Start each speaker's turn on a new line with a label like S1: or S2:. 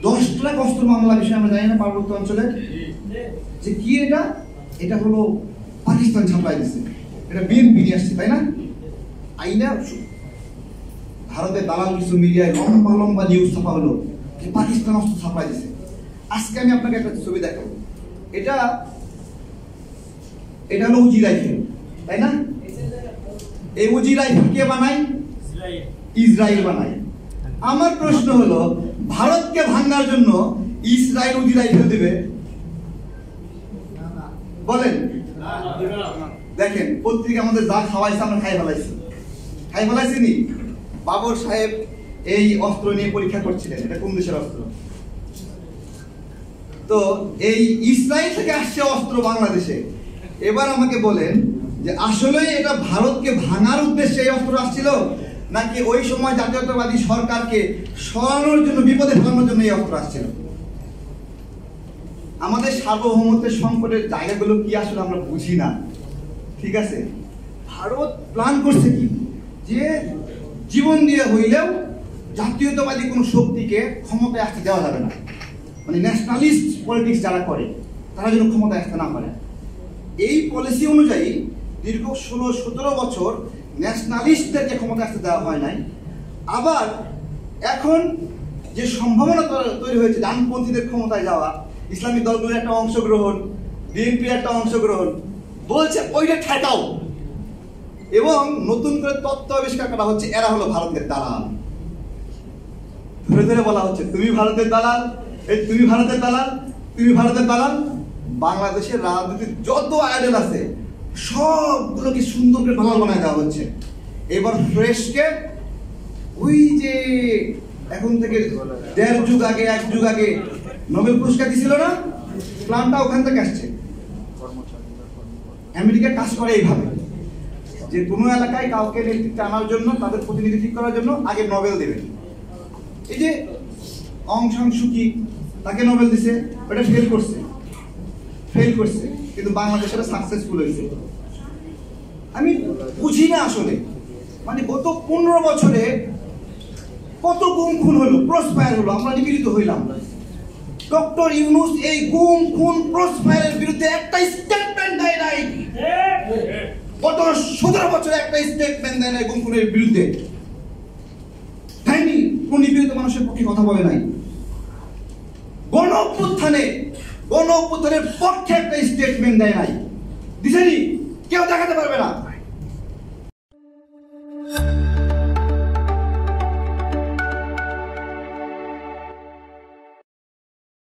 S1: 10 লাখ অস্ত্র মামলা বিষয়ে আমরা জানি না পার্বত্য অঞ্চলে যে কি এটা, এটা হলো পাকিস্তান ছাপাই দিচ্ছে, এটা বিএনপি নিয়ে আসছে, তাই না? আইনা ভারতের দালাল কিছু মিডিয়ায় লম্বা লম্বা নিউজ ছাপা হলো যে পাকিস্তান অস্ত্র ছাপাই দিচ্ছে। আজকে আমি আপনাকে একটা ছবি দেখাবো, এটা হলো উজি রাইফেল, তাই না? এই উজি রাইফেল কে বানায়? ইসরায়েল বানায়। আমার প্রশ্ন হলো, ভারতকে ভাঙার জন্য ইসরায়েল উজি রাইফেল দেবে? বলেন। দেখেন পত্রিকা আমাদের যা খাওয়াইছে আমরা খাই ফেলাইছি নি। বাবর সাহেব এই অস্ত্র নিয়ে পরীক্ষা করছিলেন, এটা কোন দেশের অস্ত্র? তো এই ইসরায়েল থেকে আসছে অস্ত্র বাংলাদেশে। এবার আমাকে বলেন যে আসলে এটা ভারতকে ভাঙার উদ্দেশ্যে এই অস্ত্র আসছিল, নাকি ওই সময় জাতীয়তাবাদী সরকারকে সরানোর জন্য, বিপদে ফেলানোর জন্য এই অস্ত্র আসছিল? আমাদের সার্বভৌমত্বের সংকটের জায়গাগুলো কি আসলে আমরা বুঝি না, ঠিক আছে? ভারত প্ল্যান করছে কি, যে জীবন দিয়ে হইলেও জাতীয়তাবাদী কোনো শক্তিকে ক্ষমতায় আসতে দেওয়া যাবে না, মানে ন্যাশনালিস্ট পলিটিক্স যারা করে তারা যেন ক্ষমতায় আসতে না পারে। এই পলিসি অনুযায়ী দীর্ঘ 16-17 বছর ন্যাশনালিস্টদেরকে ক্ষমতায় আসতে দেওয়া হয় নাই। আবার এখন যে সম্ভাবনা তৈরি হয়েছে ডানপন্থীদের ক্ষমতায় যাওয়া, ইসলামিক দলগুলোর একটা অংশগ্রহণ, বিএনপির একটা অংশগ্রহণ, বলছে ওইটা ঠেকাও, এবং নতুন করে তত্ত্ব আবিষ্কার করা হচ্ছে এরা হলো ভারতের দালাল। ধরে ধরে বলা হচ্ছে তুমি ভারতের দালাল, তুমি ভারতের দালাল, তুমি ভারতের দালাল। বাংলাদেশের রাজনীতির যত আইডল আছে সবগুলোকে সুন্দর করে দালাল বানায় দেওয়া হচ্ছে। এবার ফ্রেশকে ওই যে এখন থেকে 1.5 যুগ আগে 1 যুগ আগে নোবেল পুরস্কার দিছিল না, প্ল্যানটা ওখান থেকে আসছে। আমেরিকা কাজ করে এইভাবে যে কোনো এলাকায় কাউকে নেতৃত্বে আনার জন্য, তাদের প্রতিনিধি ঠিক করার জন্য আগে নোবেল দেবে। এই যে অং সান সু কি, তাকে নোবেল দিছে, ওটা ফেল করছে, কিন্তু বাংলাদেশের সাকসেসফুল হয়েছে। আমি বুঝি না আসলে, মানে গত 15 বছরে কত গুম খুন হলো, ক্রসফায়ার হলো, আমরা নিপীড়িত হইলাম। ডক্টর ইউনূস এই গুম খুন ক্রসফায়ারের বিরুদ্ধে একটা স্টেটমেন্ট দেয় নাই। গত 17 বছরে একটা স্টেটমেন্ট দেয় নাই গুম খুনের বিরুদ্ধে, দেয়নি। কোন নিপীড়িত মানুষের পক্ষে কথা বলে নাই। গণ অভ্যুত্থানের পক্ষে একটা স্টেটমেন্ট দেয় নাই, দিছেনি? কেউ দেখাতে পারবে না।